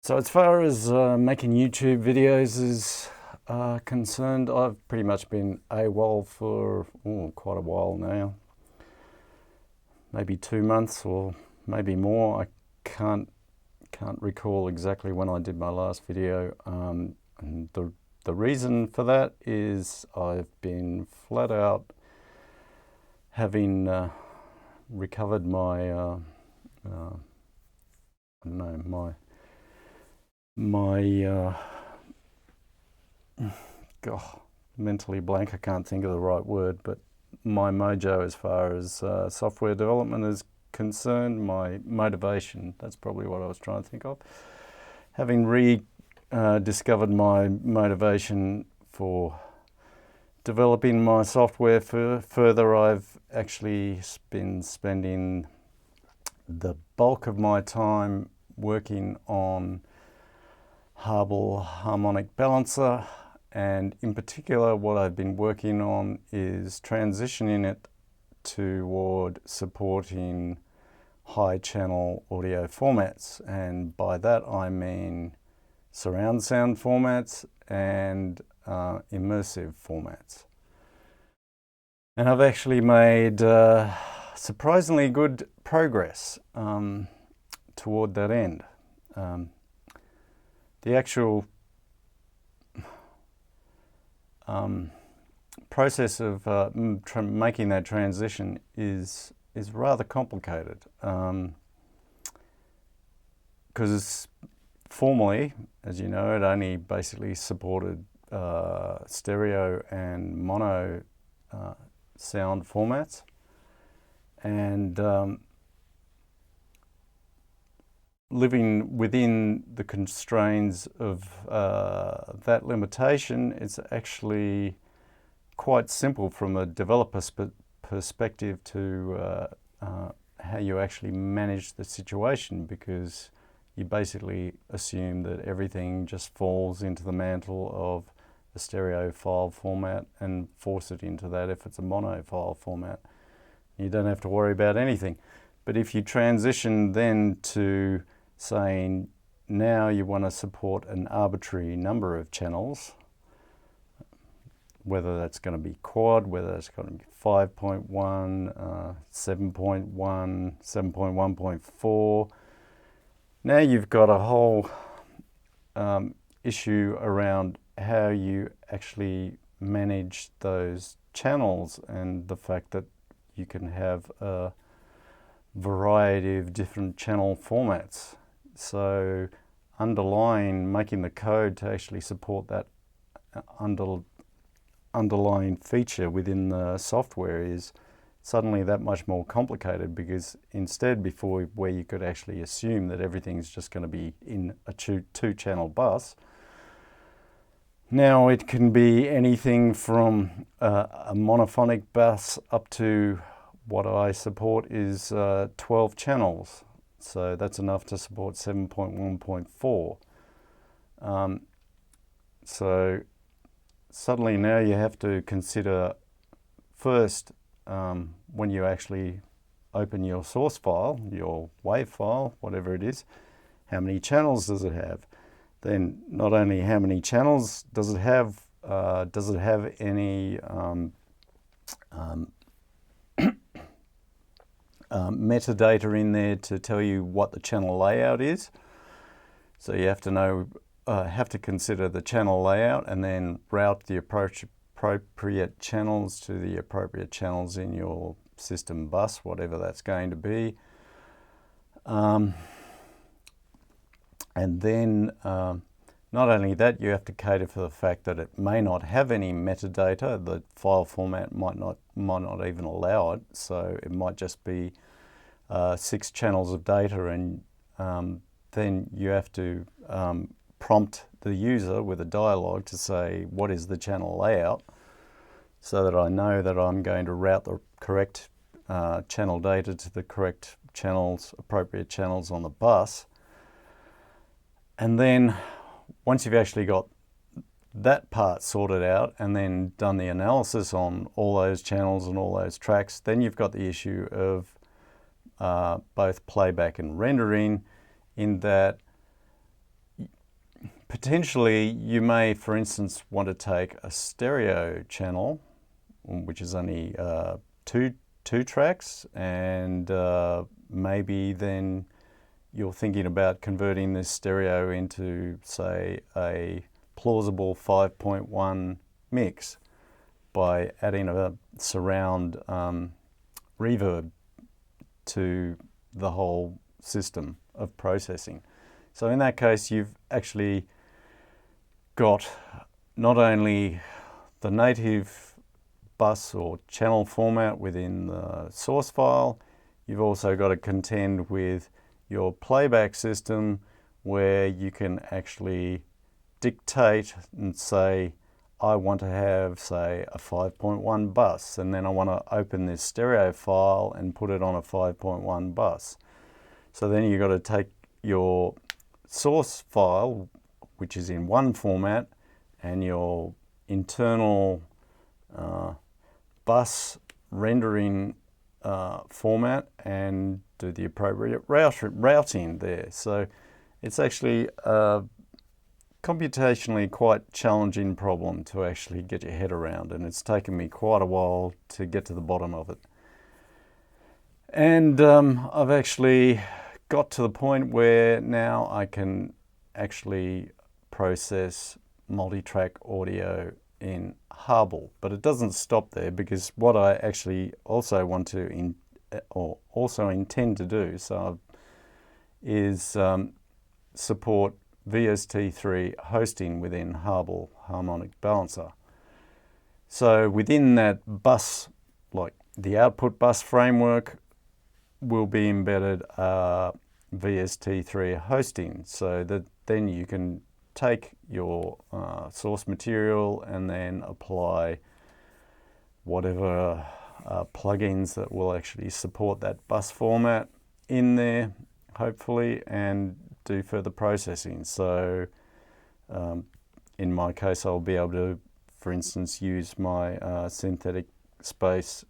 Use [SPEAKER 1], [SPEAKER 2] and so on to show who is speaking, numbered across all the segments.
[SPEAKER 1] So as far as making YouTube videos is concerned, I've pretty much been AWOL for quite a while now. Maybe 2 months or maybe more. I can't recall exactly when I did my last video. And the reason for that is I've been flat out having recovered my I don't know, my mentally blank, I can't think of the right word, but my mojo as far as software development is concerned, my motivation, that's probably what I was trying to think of. Having rediscovered my motivation for developing my software further, I've actually been spending the bulk of my time working on Har-Bal Harmonic Balancer, and in particular what I've been working on is transitioning it toward supporting high channel audio formats, and by that I mean surround sound formats and immersive formats. And I've actually made surprisingly good progress toward that end. The actual process of making that transition is rather complicated, because formerly, as you know, it only basically supported stereo and mono sound formats, and living within the constraints of that limitation, it's actually quite simple from a developer's perspective to how you actually manage the situation, because you basically assume that everything just falls into the mantle of a stereo file format and force it into that if it's a mono file format. You don't have to worry about anything. But if you transition then to saying now you want to support an arbitrary number of channels, whether that's going to be quad, whether it's going to be 5.1, 7.1, 7.1.4. Now you've got a whole issue around how you actually manage those channels, and the fact that you can have a variety of different channel formats. So making the code to actually support that underlying feature within the software is suddenly that much more complicated, because instead before, where you could actually assume that everything's just going to be in a two-channel bus, now it can be anything from a monophonic bus up to what I support is 12 channels. So that's enough to support 7.1.4. So suddenly now you have to consider first, when you actually open your source file, your WAV file, whatever it is, how many channels does it have? Then not only how many channels does it have any metadata in there to tell you what the channel layout is. So you have to know, have to consider the channel layout and then route the appropriate channels to the appropriate channels in your system bus, whatever that's going to be. And then not only that, you have to cater for the fact that it may not have any metadata. The file format might not even allow it. So it might just be 6 channels of data, and then you have to prompt the user with a dialogue to say, what is the channel layout, so that I know that I'm going to route the correct channel data to the correct channels, appropriate channels on the bus. And then once you've actually got that part sorted out and then done the analysis on all those channels and all those tracks, then you've got the issue of both playback and rendering, in that potentially you may, for instance, want to take a stereo channel, which is only two tracks, and maybe then you're thinking about converting this stereo into, say, a plausible 5.1 mix by adding a surround reverb to the whole system of processing. So in that case, you've actually got not only the native bus or channel format within the source file, you've also got to contend with your playback system, where you can actually dictate and say, I want to have, say, a 5.1 bus, and then I want to open this stereo file and put it on a 5.1 bus. So then you've got to take your source file, which is in one format, and your internal bus rendering format, and do the appropriate routing there. So it's actually a computationally quite challenging problem to actually get your head around, and it's taken me quite a while to get to the bottom of it. And I've actually got to the point where now I can actually process multi-track audio in Har-Bal, but it doesn't stop there, because what I actually also want to also intend to do is support VST3 hosting within Har-Bal Harmonic Balancer. So within that bus, like the output bus framework, will be embedded VST3 hosting, so that then you can take your source material and then apply whatever plugins that will actually support that bus format in there, hopefully, and do further processing. So in my case, I'll be able to, for instance, use my synthetic space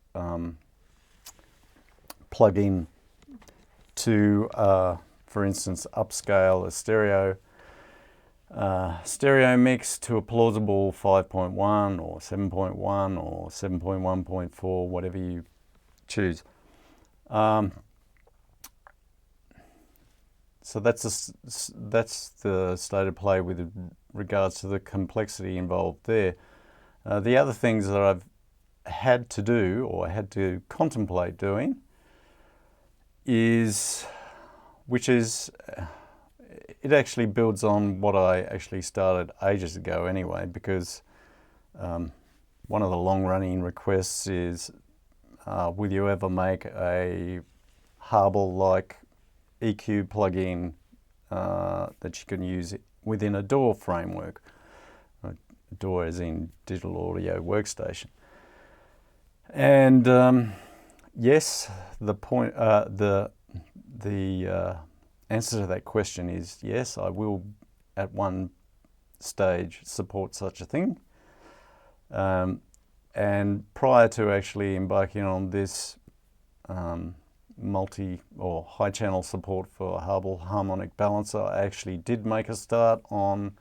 [SPEAKER 1] plugin to, for instance, upscale a stereo mix to a plausible 5.1 or 7.1 or 7.1.4, whatever you choose. So that's the state of play with regards to the complexity involved there. The other things that I've had to do, or had to contemplate doing, it actually builds on what I actually started ages ago anyway, because one of the long-running requests is, will you ever make a Har-Bal-like EQ plugin that you can use within a DAW framework? DAW as in digital audio workstation. And yes, the answer to that question is yes, I will at one stage support such a thing. And prior to actually embarking on this multi or high channel support for Har-Bal Harmonic Balancer, I actually did make a start on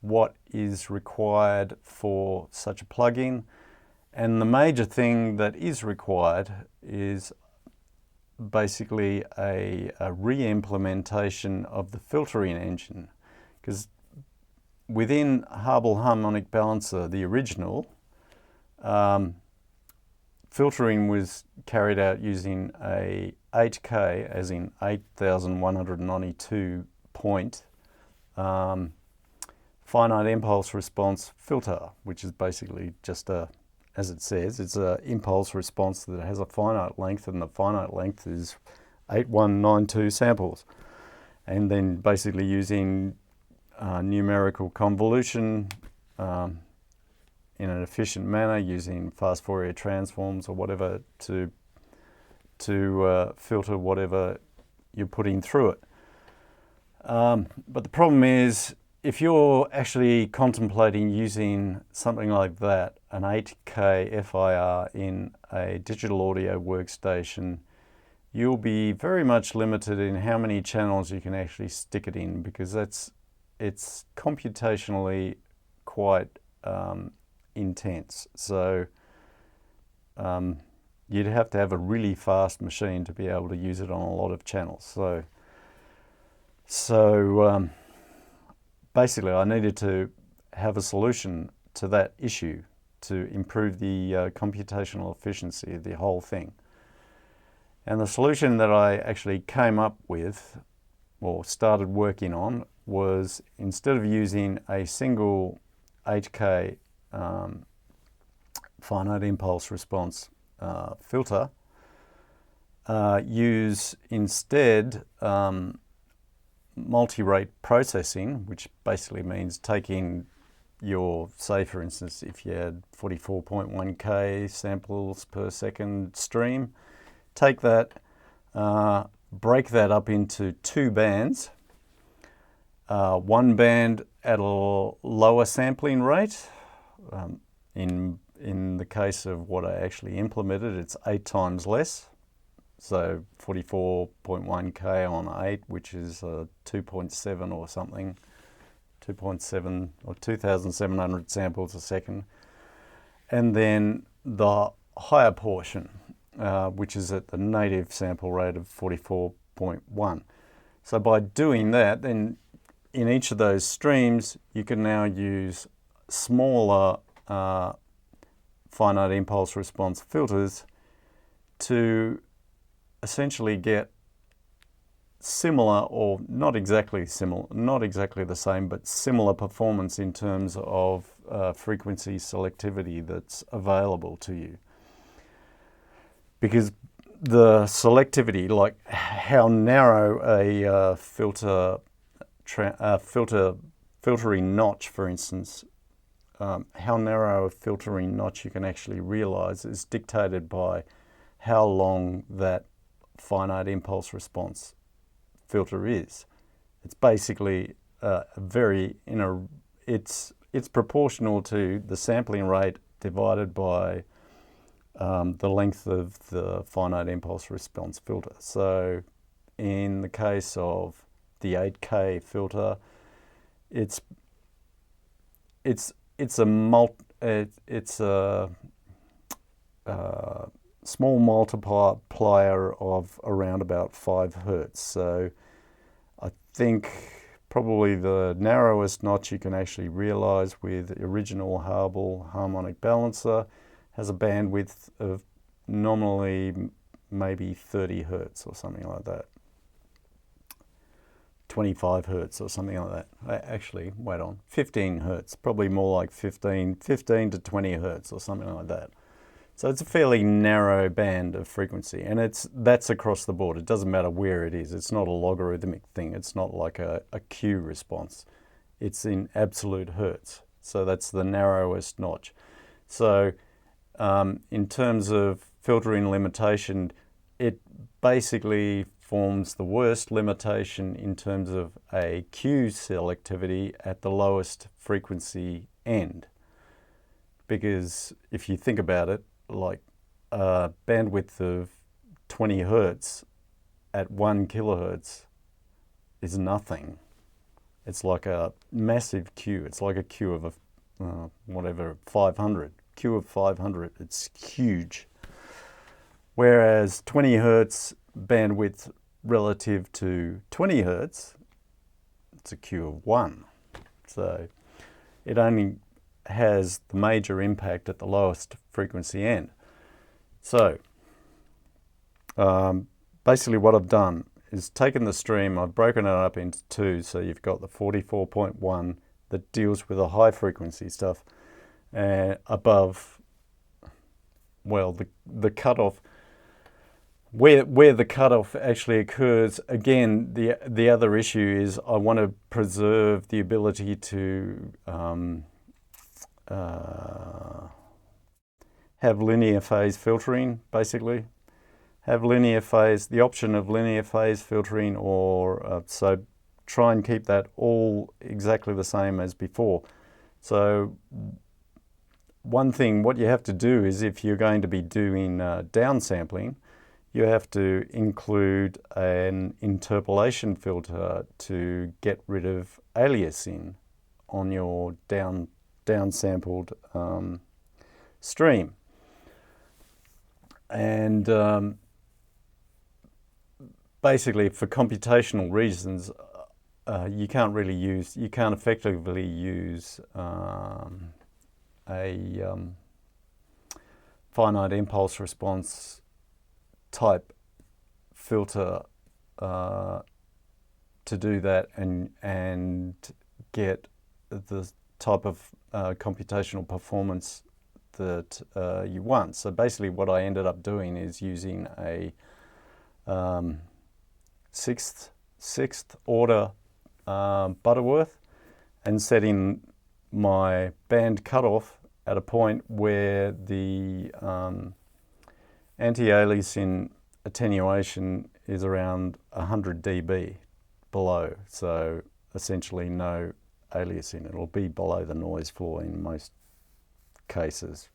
[SPEAKER 1] what is required for such a plugin. And the major thing that is required is basically a re-implementation of the filtering engine, because within Har-Bal Harmonic Balancer, the original, filtering was carried out using a 8K, as in 8,192 point finite impulse response filter, which is basically just as it says, it's an impulse response that has a finite length, and the finite length is 8192 samples. And then basically using numerical convolution in an efficient manner, using fast Fourier transforms or whatever to filter whatever you're putting through it. But the problem is, if you're actually contemplating using something like that, an 8K FIR in a digital audio workstation, you'll be very much limited in how many channels you can actually stick it in, because that's it's computationally quite intense. So you'd have to have a really fast machine to be able to use it on a lot of channels. So basically I needed to have a solution to that issue to improve the computational efficiency of the whole thing. And the solution that I actually came up with, or started working on, was instead of using a single 8K finite impulse response filter, use instead multi-rate processing, which basically means taking your, say for instance, if you had 44.1K samples per second stream, take that, break that up into two bands. One band at a lower sampling rate. In the case of what I actually implemented, it's 8 times less. So 44.1K on 8, which is 2.7 or something, 2.7 or 2,700 samples a second. And then the higher portion, which is at the native sample rate of 44.1. So by doing that, then in each of those streams, you can now use smaller finite impulse response filters to essentially get similar, or not exactly similar, not exactly the same, but similar performance in terms of frequency selectivity that's available to you. Because the selectivity, like how narrow a filtering notch, for instance, how narrow a filtering notch you can actually realize is dictated by how long that finite impulse response filter is. It's basically it's proportional to the sampling rate divided by the length of the finite impulse response filter. So in the case of the 8K filter, it's a small multiplier of around about 5 Hertz. So I think probably the narrowest notch you can actually realize with the original Har-Bal Harmonic Balancer has a bandwidth of nominally maybe 30 Hertz or something like that. 25 Hertz or something like that. Actually, wait on, 15 Hertz, probably more like 15 to 20 Hertz or something like that. So it's a fairly narrow band of frequency, and that's across the board. It doesn't matter where it is. It's not a logarithmic thing. It's not like a Q response. It's in absolute Hertz. So that's the narrowest notch. So in terms of filtering limitation, it basically forms the worst limitation in terms of a Q selectivity at the lowest frequency end. Because if you think about it, like a bandwidth of 20 Hertz at 1 kilohertz is nothing. It's like a massive Q. It's like a Q of whatever, 500. Q of 500, it's huge. Whereas 20 Hertz bandwidth relative to 20 Hertz, it's a Q of 1. So it only has the major impact at the lowest frequency end. So basically what I've done is taken the stream, I've broken it up into two, so you've got the 44.1 that deals with the high frequency stuff, and above, well, the cutoff, where the cutoff actually occurs. Again, the other issue is I want to preserve the ability to have linear phase filtering, basically. Have linear phase, the option of linear phase filtering, or so try and keep that all exactly the same as before. So one thing, what you have to do is if you're going to be doing downsampling, you have to include an interpolation filter to get rid of aliasing on your downsampled stream. And basically, for computational reasons, you can't effectively use a finite impulse response type filter to do that and get the type of computational performance that you want. So basically what I ended up doing is using a sixth order Butterworth and setting my band cutoff at a point where the anti-aliasing attenuation is around 100 dB below. So essentially no aliasing. It'll be below the noise floor in most cases.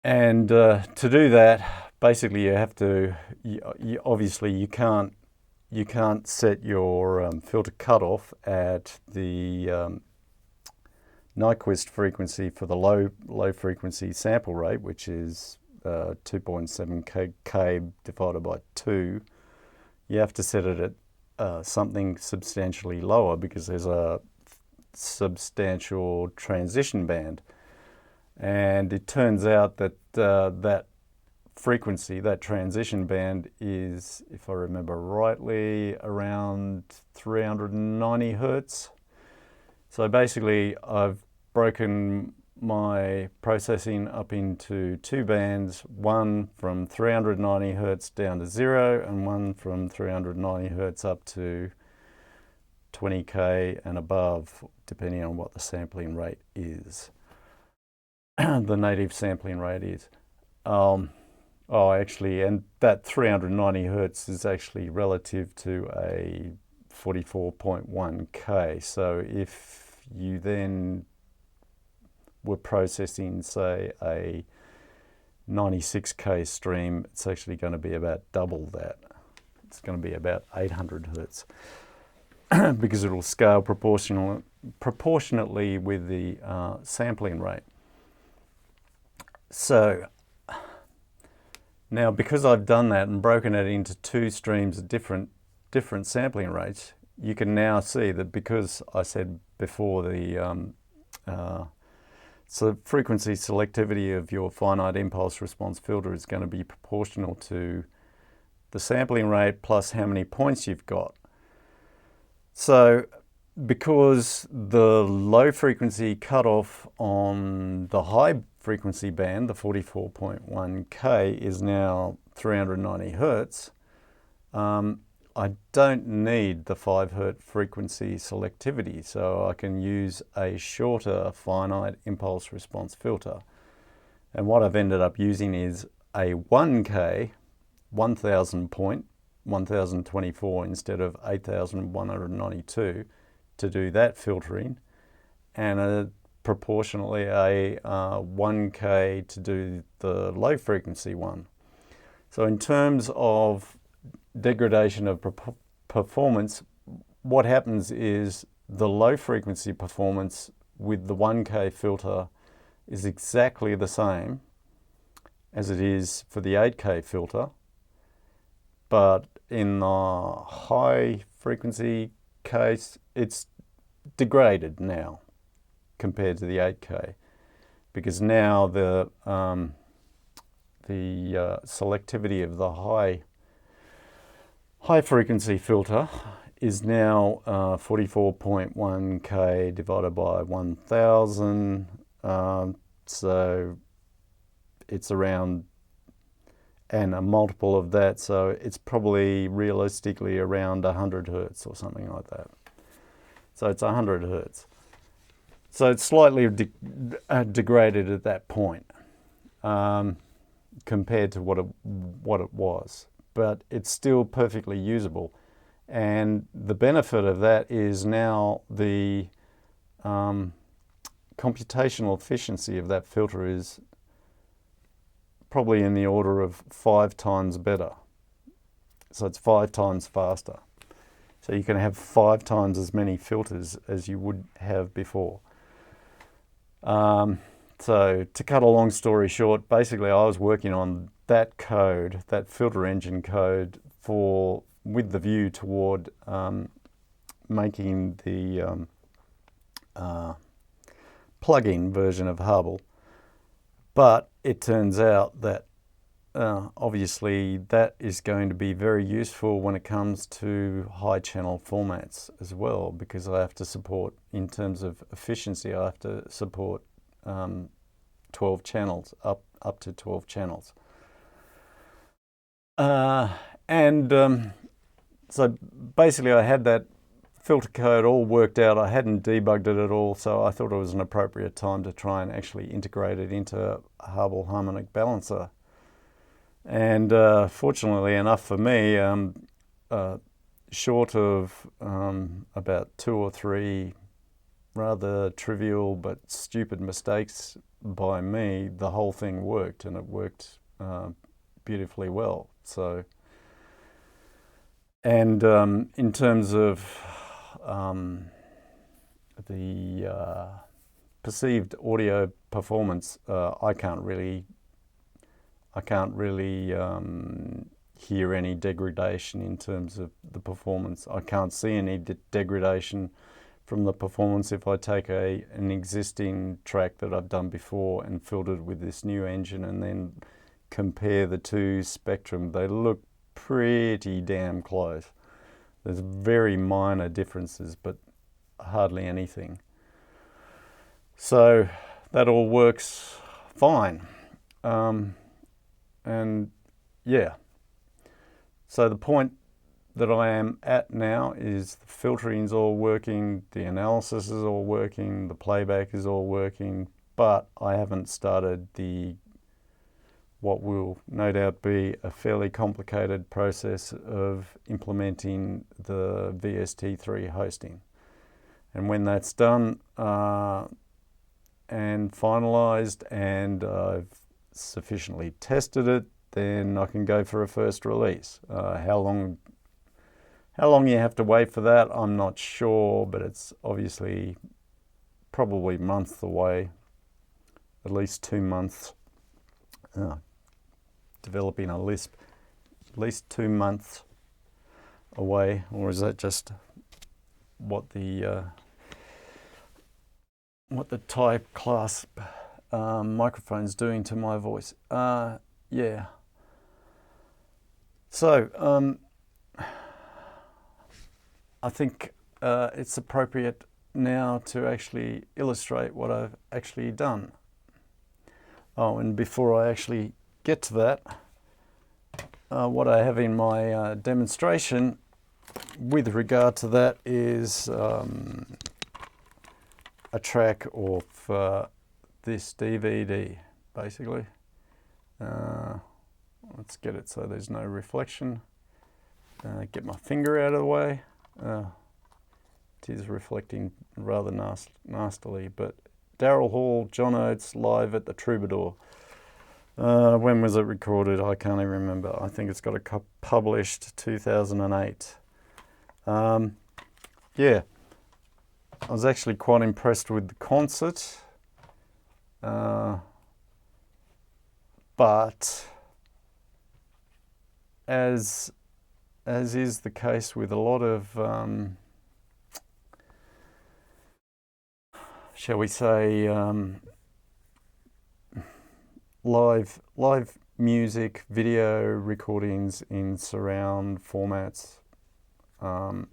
[SPEAKER 1] And to do that, basically you have to, obviously you can't set your filter cutoff at the Nyquist frequency for the low frequency sample rate, which is 2.7 K divided by 2. You have to set it at something substantially lower because there's a substantial transition band. And it turns out that that frequency, that transition band is, if I remember rightly, around 390 Hertz. So basically I've broken my processing up into two bands, one from 390 Hertz down to 0 and one from 390 Hertz up to 20K and above, depending on what the sampling rate is. The native sampling rate is. Actually, and that 390 Hertz is actually relative to a 44.1K. So if you then were processing, say, a 96K stream, it's actually going to be about double that. It's going to be about 800 Hertz because it will scale proportionately with the sampling rate. So now, because I've done that and broken it into two streams of different sampling rates, you can now see that because I said before the so frequency selectivity of your finite impulse response filter is going to be proportional to the sampling rate plus how many points you've got. So because the low frequency cutoff on the high frequency band, the 44.1K, is now 390 Hertz, I don't need the 5 Hertz frequency selectivity, so I can use a shorter finite impulse response filter. And what I've ended up using is a 1K, 1000 point, 1024 instead of 8192 to do that filtering, and proportionally a 1K to do the low frequency one. So in terms of degradation of performance, what happens is the low frequency performance with the 1K filter is exactly the same as it is for the 8K filter, but in the high frequency case it's degraded now compared to the 8K, because now the selectivity of the high frequency filter is now 44.1K divided by 1000, so it's around, and a multiple of that, so it's probably realistically around 100 Hertz or something like that. So it's 100 Hertz. So it's slightly degraded at that point compared to what it was, but it's still perfectly usable. And the benefit of that is now the computational efficiency of that filter is probably in the order of 5 times better. So it's 5 times faster. So you can have 5 times as many filters as you would have before. So to cut a long story short, basically I was working on that code, that filter engine code, with the view toward making the plug-in version of Har-Bal. But it turns out that obviously that is going to be very useful when it comes to high channel formats as well, because I have to support, in terms of efficiency, I have to support 12 channels, up to 12 channels. So basically I had that filter code all worked out. I hadn't debugged it at all, so I thought it was an appropriate time to try and actually integrate it into Har-Bal Harmonic Balancer. And fortunately enough for me, short of about 2 or 3 rather trivial but stupid mistakes by me, the whole thing worked, and it worked beautifully well. So, and in terms of the perceived audio performance, I can't really hear any degradation in terms of the performance. I can't see any degradation from the performance if I take an existing track that I've done before and filtered with this new engine and then compare the two spectrum. They look pretty damn close. There's very minor differences, but hardly anything. So that all works fine. And yeah, so the point that I am at now is the filtering is all working, the analysis is all working, the playback is all working, but I haven't started what will no doubt be a fairly complicated process of implementing the VST3 hosting. And when that's done and finalized and I've sufficiently tested it, then I can go for a first release. How long you have to wait for that, I'm not sure, but it's obviously probably months away, at least 2 months. Developing a Lisp, at least 2 months away, or is that just what the type class microphone's doing to my voice? Yeah. So I think it's appropriate now to actually illustrate what I've actually done. Oh, and before I actually get to that, what I have in my demonstration with regard to that is a track of this DVD, basically. Let's get it so there's no reflection. Get my finger out of the way. It is reflecting rather nastily, but Daryl Hall, John Oates, live at the Troubadour. When was it recorded? I can't even remember. I think it's got a published 2008. Yeah, I was actually quite impressed with the concert, but as is the case with a lot of, shall we say, live music, video recordings in surround formats, I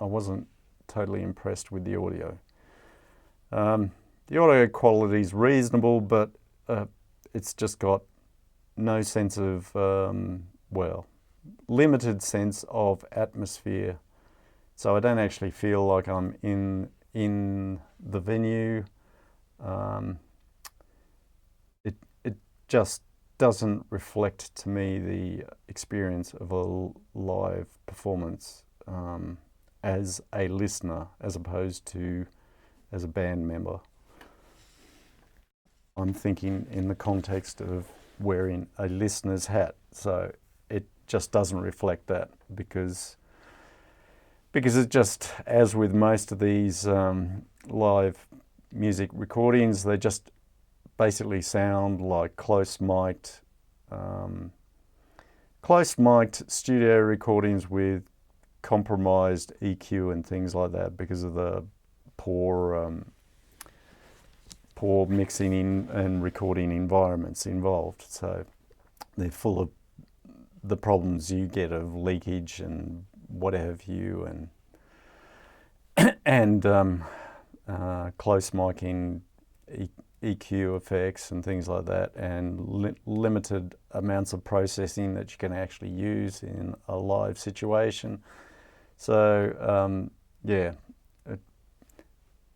[SPEAKER 1] wasn't totally impressed with the audio. The audio quality is reasonable, but it's just got no sense of, well, limited sense of atmosphere. So I don't actually feel like I'm in the venue. It just doesn't reflect to me the experience of a live performance as a listener, as opposed to as a band member. I'm thinking in the context of wearing a listener's hat. So it just doesn't reflect that, because it just, as with most of these live music recordings, they just basically sound like close-mic'd studio recordings with compromised EQ and things like that, because of the poor mixing in and recording environments involved. So they're full of the problems you get of leakage and what have you, and close micing, EQ effects and things like that, and limited amounts of processing that you can actually use in a live situation. So yeah,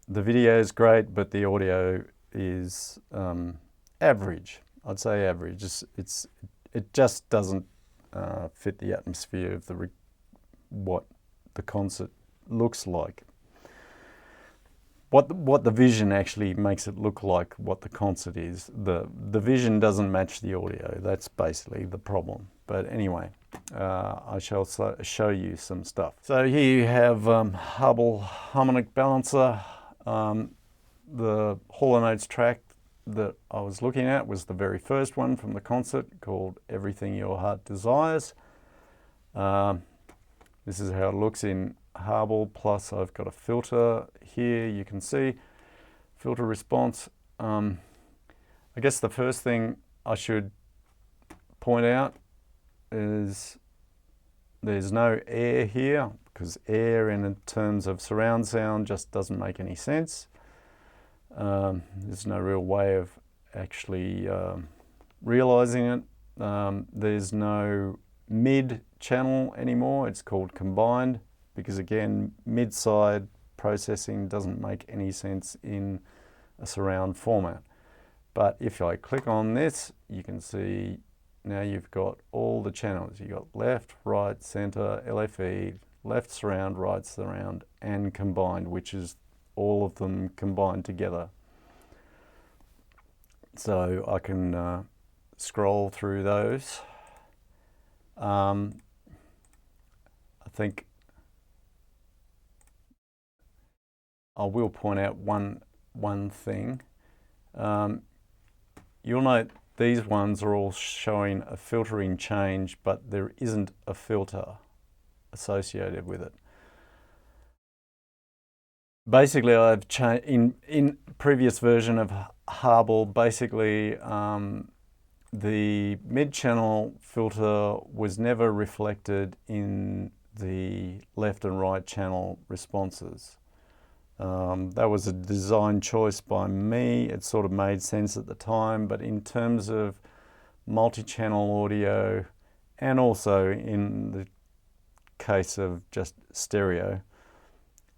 [SPEAKER 1] the video is great, but the audio is average. I'd say average. It just doesn't fit the atmosphere of what the concert looks like. What the vision actually makes it look like what the concert is. The vision doesn't match the audio. That's basically the problem. But anyway, I shall show you some stuff. So here you have Har-Bal Harmonic Balancer. The Hall & Oates track that I was looking at was the very first one from the concert, called Everything Your Heart Desires. This is how it looks in Har-Bal, plus I've got a filter here, you can see filter response. I guess the first thing I should point out is there's no air here, because air in terms of surround sound just doesn't make any sense. There's no real way of actually realizing it. There's no mid channel anymore, it's called combined, because again, mid-side processing doesn't make any sense in a surround format. But if I click on this, you can see now you've got all the channels. You've got left, right, center, LFE, left surround, right surround, and combined, which is all of them combined together. So I can scroll through those. I think I will point out one thing. You'll note these ones are all showing a filtering change, but there isn't a filter associated with it. Basically, I've changed in previous version of Har-Bal. Basically, the mid-channel filter was never reflected in the left and right channel responses. That was a design choice by me. It sort of made sense at the time, but in terms of multi-channel audio, and also in the case of just stereo,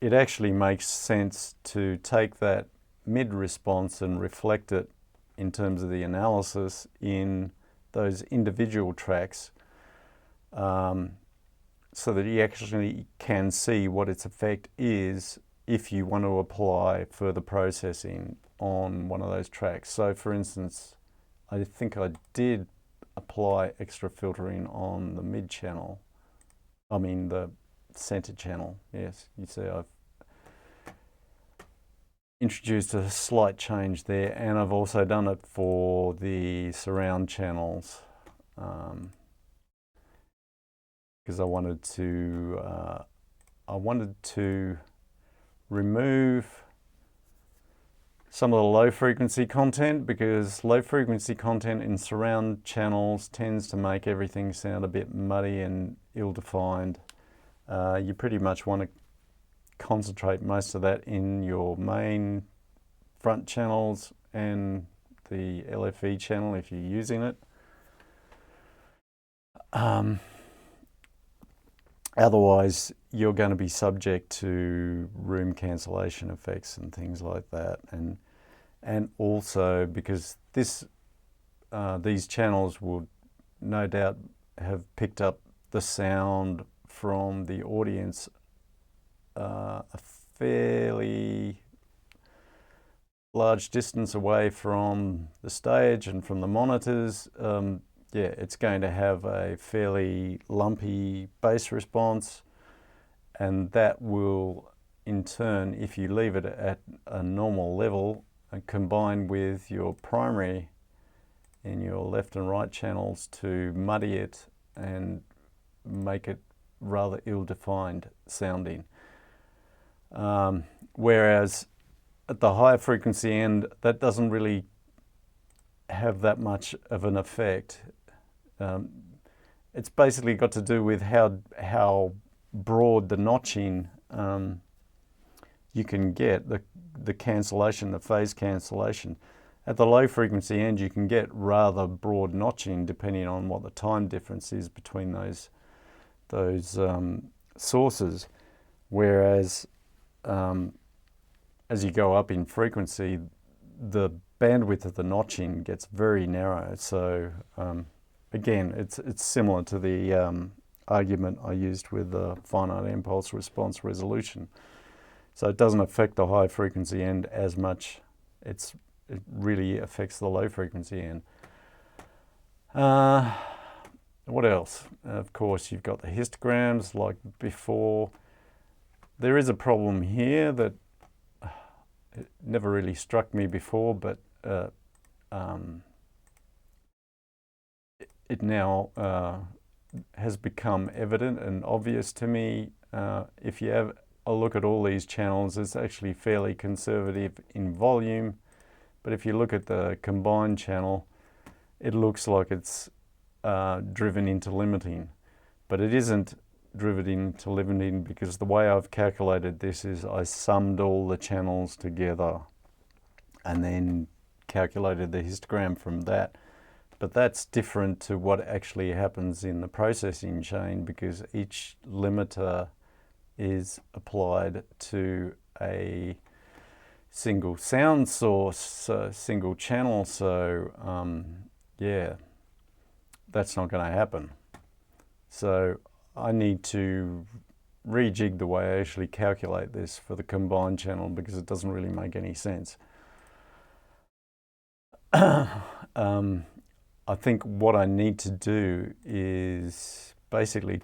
[SPEAKER 1] it actually makes sense to take that mid response and reflect it in terms of the analysis in those individual tracks, so that you actually can see what its effect is if you want to apply further processing on one of those tracks. So for instance, I think I did apply extra filtering on the mid channel. I mean the center channel. Yes, you see I've introduced a slight change there, and I've also done it for the surround channels, because I wanted to remove some of the low frequency content, because low frequency content in surround channels tends to make everything sound a bit muddy and ill-defined. You pretty much want to concentrate most of that in your main front channels and the LFE channel if you're using it. Otherwise, you're going to be subject to room cancellation effects and things like that, and also because these channels would no doubt have picked up the sound from the audience a fairly large distance away from the stage and from the monitors, yeah, it's going to have a fairly lumpy bass response, and that will in turn, if you leave it at a normal level and combine with your primary in your left and right channels, to muddy it and make it rather ill-defined sounding. Whereas at the higher frequency end, that doesn't really have that much of an effect. It's basically got to do with how broad the notching you can get, the cancellation, the phase cancellation. At the low frequency end, you can get rather broad notching depending on what the time difference is between those sources. Whereas as you go up in frequency, the bandwidth of the notching gets very narrow. So again, it's similar to the argument I used with the finite impulse response resolution. So it doesn't affect the high frequency end as much. It really affects the low frequency end. What else? Of course, you've got the histograms like before. There is a problem here that it never really struck me before, but it now has become evident and obvious to me. If you have a look at all these channels, it's actually fairly conservative in volume. But if you look at the combined channel, it looks like it's driven into limiting. But it isn't driven into limiting, because the way I've calculated this is I summed all the channels together and then calculated the histogram from that. But that's different to what actually happens in the processing chain, because each limiter is applied to a single sound source, a single channel. So yeah, that's not going to happen. So I need to rejig the way I actually calculate this for the combined channel, because it doesn't really make any sense. I think what I need to do is basically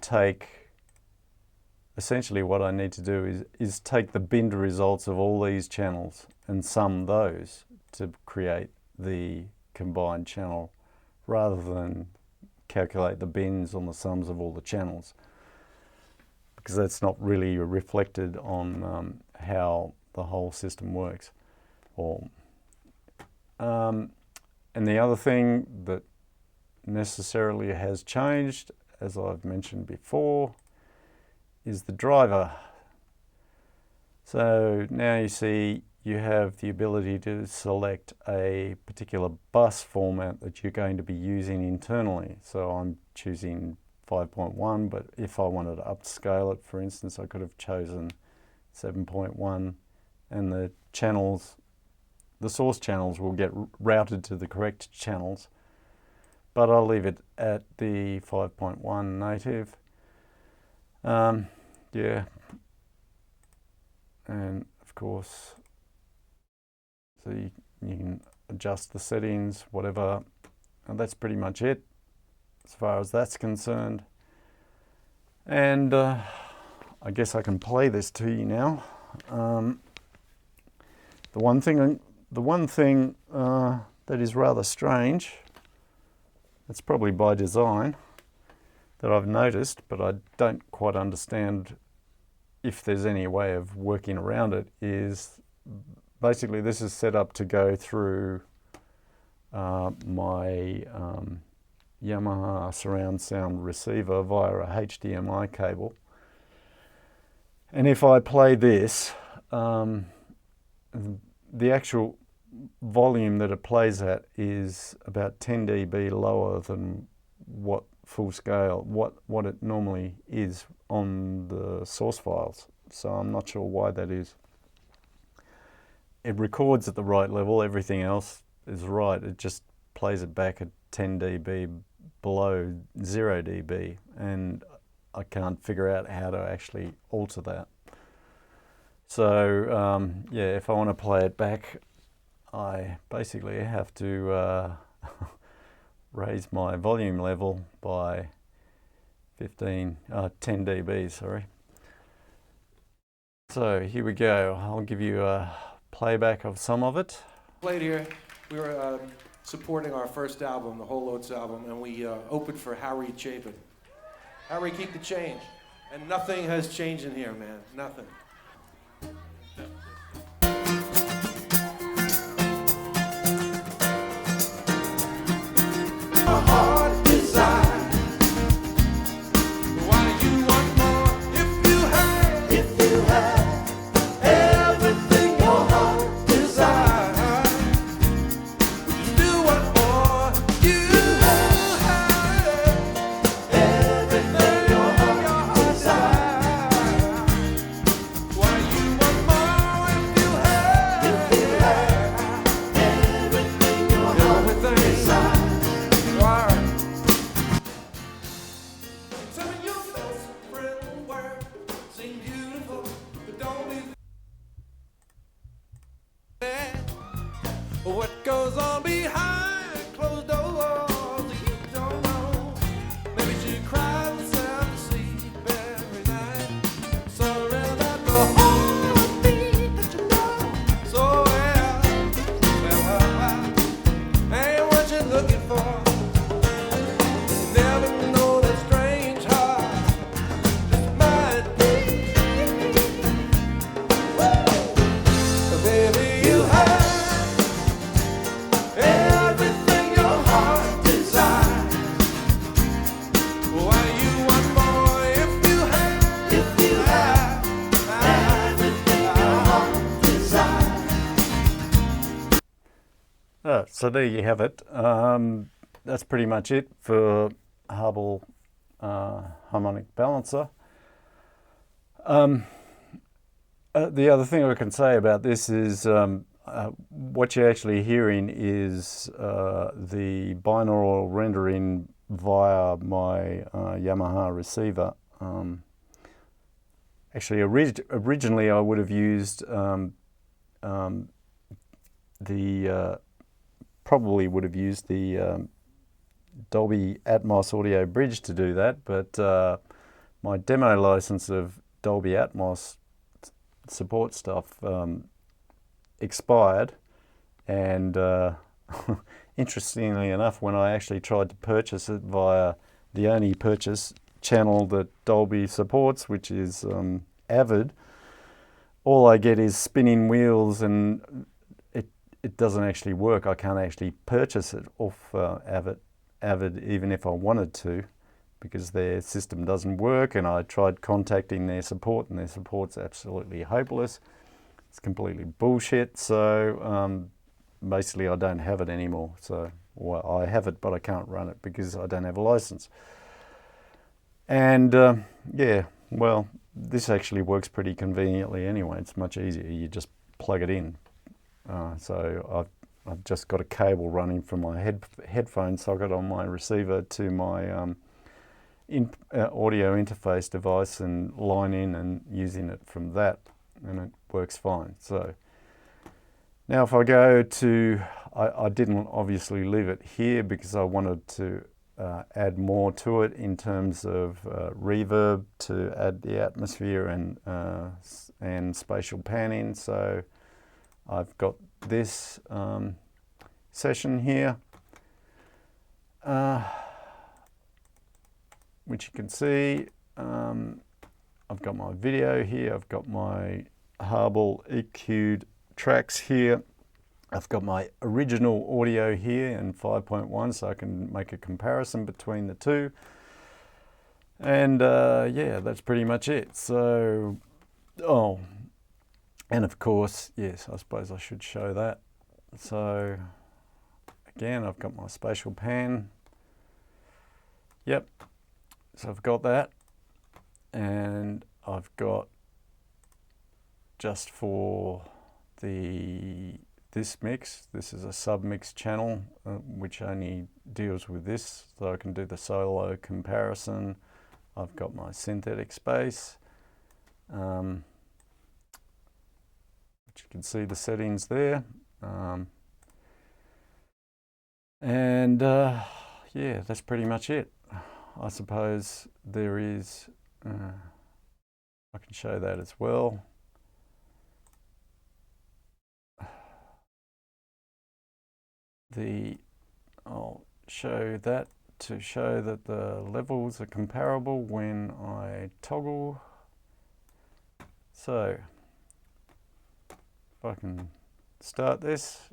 [SPEAKER 1] essentially what I need to do is take the binned results of all these channels and sum those to create the combined channel, rather than calculate the bins on the sums of all the channels, because that's not really reflected on how the whole system works. And the other thing that necessarily has changed, as I've mentioned before, is the driver. So now you see you have the ability to select a particular bus format that you're going to be using internally. So I'm choosing 5.1, but if I wanted to upscale it, for instance, I could have chosen 7.1, and the channels, the source channels, will get routed to the correct channels, but I'll leave it at the 5.1 native. Yeah, and of course, so you can adjust the settings, whatever, and that's pretty much it as far as that's concerned. And I guess I can play this to you now. The one thing that is rather strange, it's probably by design, that I've noticed, but I don't quite understand if there's any way of working around it, is basically this is set up to go through my Yamaha surround sound receiver via a HDMI cable. And if I play this, the actual volume that it plays at is about 10 dB lower than what full scale, what it normally is on the source files. So I'm not sure why that is. It records at the right level, everything else is right, it just plays it back at 10 dB below 0 dB, and I can't figure out how to actually alter that. So yeah, if I want to play it back, I basically have to raise my volume level by 10 dB, sorry. So here we go. I'll give you a playback of some of it.
[SPEAKER 2] Played here. We were supporting our first album, the whole Oats album, and we opened for Harry Chapin. Harry, keep the change. And nothing has changed in here, man. Nothing. What goes on behind closed doors, you don't know. Maybe she cries herself to sleep every night. Surrender the heartbeat that you know so well. Well, ain't what you're looking for. You never know that strange heart just might be. Woo! Baby, you have everything your heart desires. Why you want more if you have everything your heart desires?
[SPEAKER 1] So there you have it. That's pretty much it for Har-Bal Harmonic Balancer. The other thing I can say about this is what you're actually hearing is the binaural rendering via my Yamaha receiver. Actually, originally I would have used probably would have used the Dolby Atmos audio bridge to do that, but my demo license of Dolby Atmos support stuff expired, and interestingly enough, when I actually tried to purchase it via the only purchase channel that Dolby supports, which is Avid, all I get is spinning wheels, and it doesn't actually work. I can't actually purchase it off Avid even if I wanted to, because their system doesn't work, and I tried contacting their support, and their support's absolutely hopeless. It's completely bullshit. So basically I don't have it anymore. So, well, I have it, but I can't run it because I don't have a license. And yeah, well, this actually works pretty conveniently anyway. It's much easier. You just plug it in. So I've just got a cable running from my headphone socket on my receiver to my audio interface device, and line in and using it from that, and it works fine. So now if I go to, I didn't obviously leave it here because I wanted to add more to it in terms of reverb to add the atmosphere and spatial panning. So I've got this session here, which you can see. I've got my video here, I've got my Har-Bal EQ'd tracks here, I've got my original audio here in 5.1, so I can make a comparison between the two. And yeah, that's pretty much it. So, oh, and of course, yes, I suppose I should show that. So again, I've got my spatial pan. Yep, so I've got that, and I've got, just for this mix, this is a sub-mix channel which only deals with this, so I can do the solo comparison. I've got my synthetic space, which you can see the settings there. And yeah, that's pretty much it. I suppose there is, I can show that as well. I'll show that to show that the levels are comparable when I toggle. So if I can start this,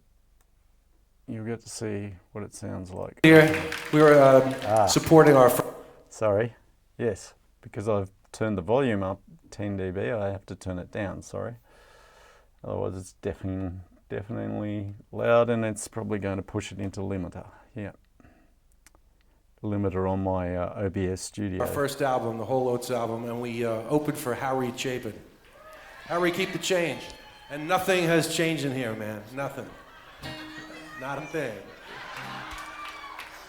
[SPEAKER 1] you'll get to see what it sounds like.
[SPEAKER 2] Here, we were supporting our...
[SPEAKER 1] Sorry, yes, because I've turned the volume up 10 dB, I have to turn it down, sorry. Otherwise it's definitely loud, and it's probably going to push it into limiter, yeah. Limiter on my OBS studio.
[SPEAKER 2] Our first album, the whole Oats album, and we opened for Harry Chapin. Harry, keep the change. And nothing has changed in here, man, nothing. Not a thing.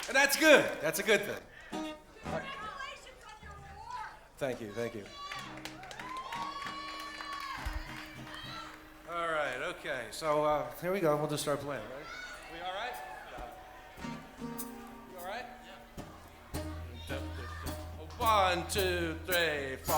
[SPEAKER 2] And that's good. That's a good thing. Thank you, thank you. All right, okay. So here we go. We'll just start playing, right? We all right? You all right? Yeah. 1, 2, 3, 4.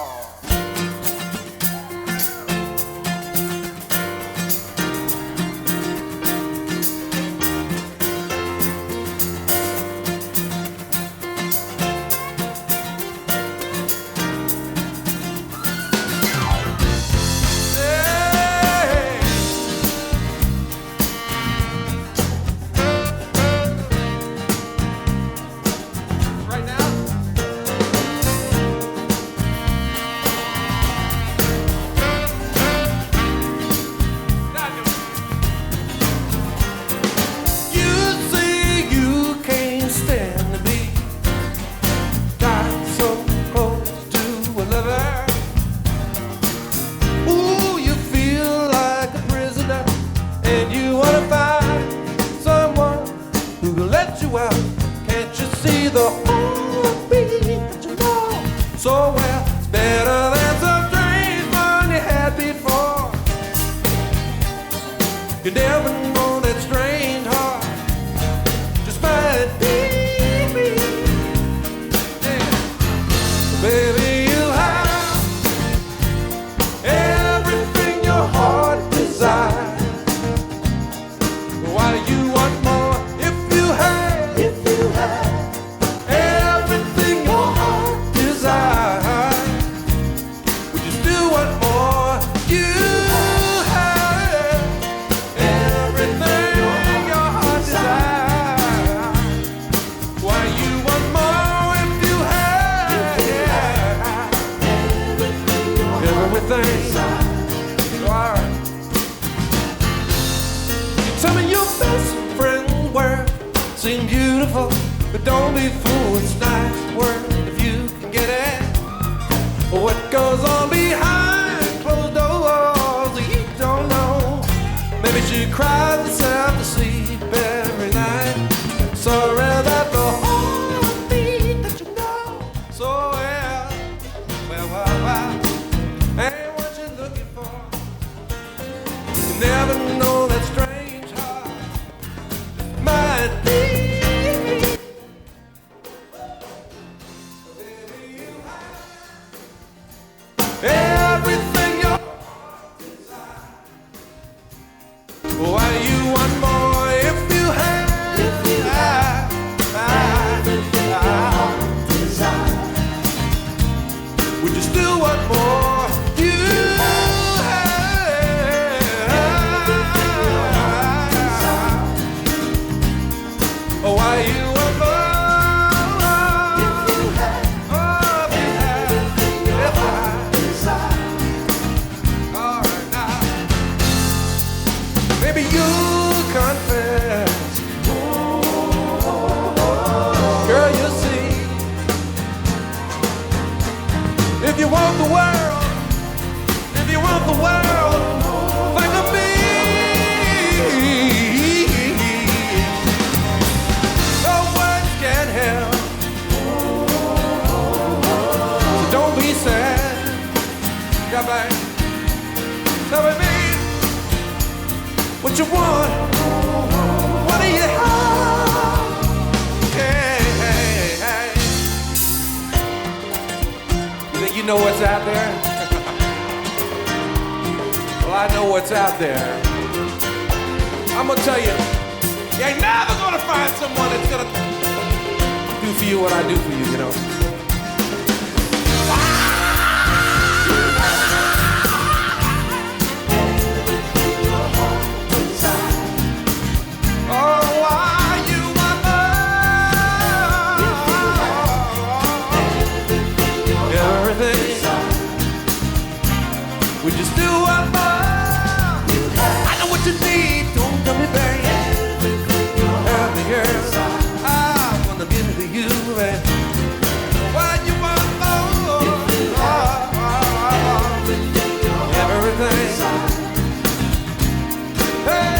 [SPEAKER 3] But don't be fooled, it's nice work if you can get it. What goes on behind closed doors, you don't know. Maybe she cries herself to sleep every night. Sorry that the heartbeat that you know so well, ain't what you're looking for. You never know that strange heart might be. Everything your heart desires. Why you want more if you have? Everything your heart desires. Would you still want more? You have. Why you want more? Maybe you confess, girl, you see, if you want the world, think of me. No words can help, so don't be sad. Come back, tell me. What you want? What do you have? you know what's out there? Well, I know what's out there. I'm gonna tell you, you ain't never gonna find someone that's gonna do for you what I do for you, you know. We just do one more. I know what you need. Don't tell me, baby. Help me, girl. I wanna give it to you, baby. What you want more? Everything. Hey.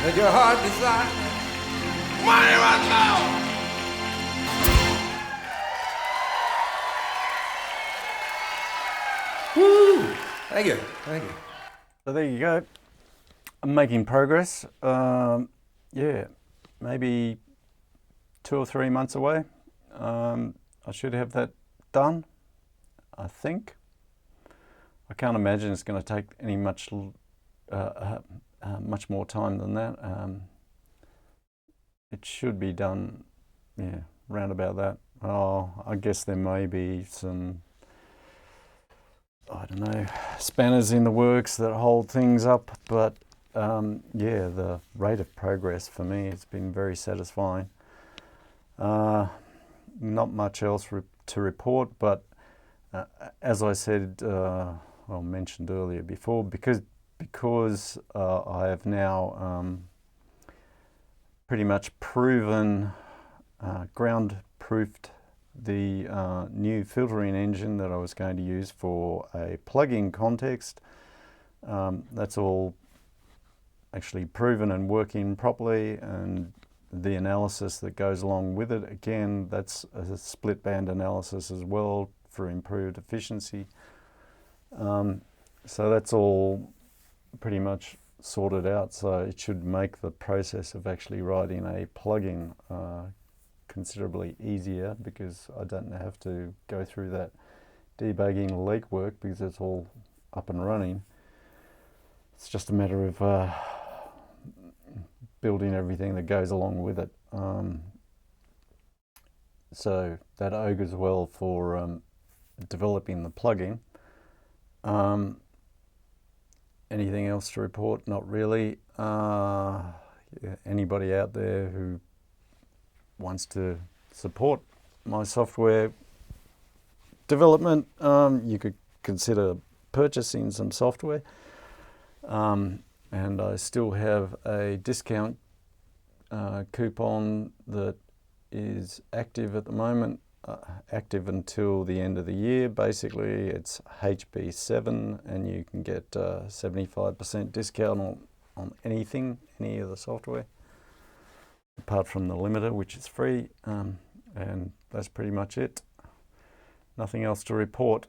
[SPEAKER 3] Let your heart decide. Money right now. Woo! Thank you. Thank you.
[SPEAKER 1] So there you go. I'm making progress. Yeah, maybe 2 or 3 months away. I should have that done, I think. I can't imagine it's going to take any much more time than that. It should be done, yeah, round about that. Oh, I guess there may be some, I don't know, spanners in the works that hold things up, but yeah, the rate of progress for me has been very satisfying. Not much else to report, but as I said, well, mentioned earlier before, because I have now pretty much proven, ground-proofed the new filtering engine that I was going to use for a plugin context. That's all actually proven and working properly, and the analysis that goes along with it, again, that's a split band analysis as well for improved efficiency. So that's all pretty much sorted out, so it should make the process of actually writing a plugin considerably easier, because I don't have to go through that debugging legwork because it's all up and running. It's just a matter of building everything that goes along with it. So that augurs well for developing the plugin. Anything else to report? Not really. Yeah, anybody out there who wants to support my software development, you could consider purchasing some software. And I still have a discount coupon that is active at the moment, active until the end of the year. Basically, it's HB7, and you can get 75% discount on anything, any of the software, apart from the limiter, which is free. And that's pretty much it. Nothing else to report.